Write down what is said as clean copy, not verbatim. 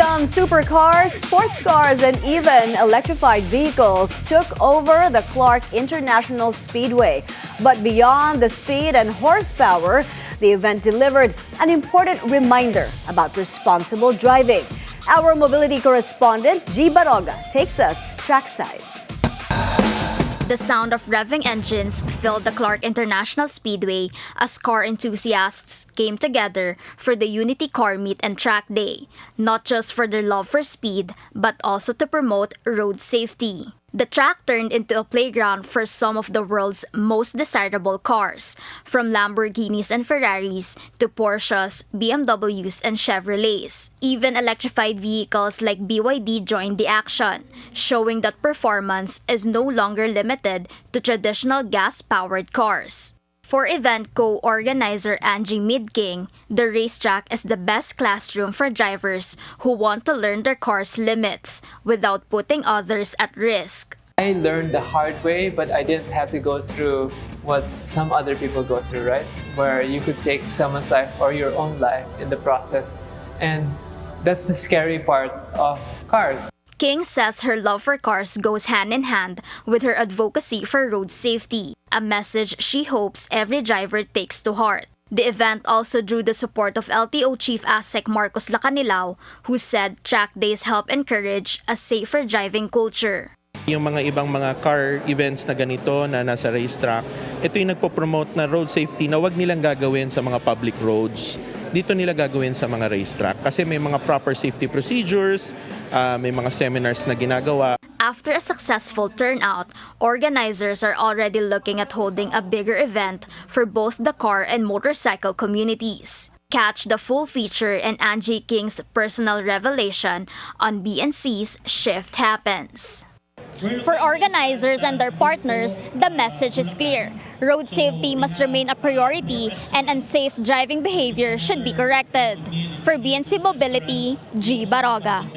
Some supercars, sports cars, and even electrified vehicles took over the Clark International Speedway. But beyond the speed and horsepower, the event delivered an important reminder about responsible driving. Our mobility correspondent, Gie Barroga, takes us trackside. The sound of revving engines filled the Clark International Speedway as car enthusiasts came together for the Unity Car Meet and Track Day, not just for their love for speed, but also to promote road safety. The track turned into a playground for some of the world's most desirable cars, from Lamborghinis and Ferraris to Porsches, BMWs, and Chevrolets. Even electrified vehicles like BYD joined the action, showing that performance is no longer limited to traditional gas-powered cars. For event co-organizer Angie Midday, the racetrack is the best classroom for drivers who want to learn their car's limits without putting others at risk. I learned the hard way, but I didn't have to go through what some other people go through, right? Where you could take someone's life or your own life in the process. And that's the scary part of cars. King says her love for cars goes hand in hand with her advocacy for road safety, a message she hopes every driver takes to heart. The event also drew the support of LTO Chief ASEC Marcos Lacanilao, who said track days help encourage a safer driving culture. Yung mga ibang mga car events na ganito na nasa racetrack, ito yung nagpo-promote na road safety na wag nilang gagawin sa mga public roads. Dito nila gagawin sa mga racetrack kasi may mga proper safety procedures, may mga seminars na ginagawa. After a successful turnout, organizers are already looking at holding a bigger event for both the car and motorcycle communities. Catch the full feature and Angie King's personal revelation on BNC's Shift Happens. For organizers and their partners, the message is clear. Road safety must remain a priority and unsafe driving behavior should be corrected. For BNC Mobility, Gie Barroga.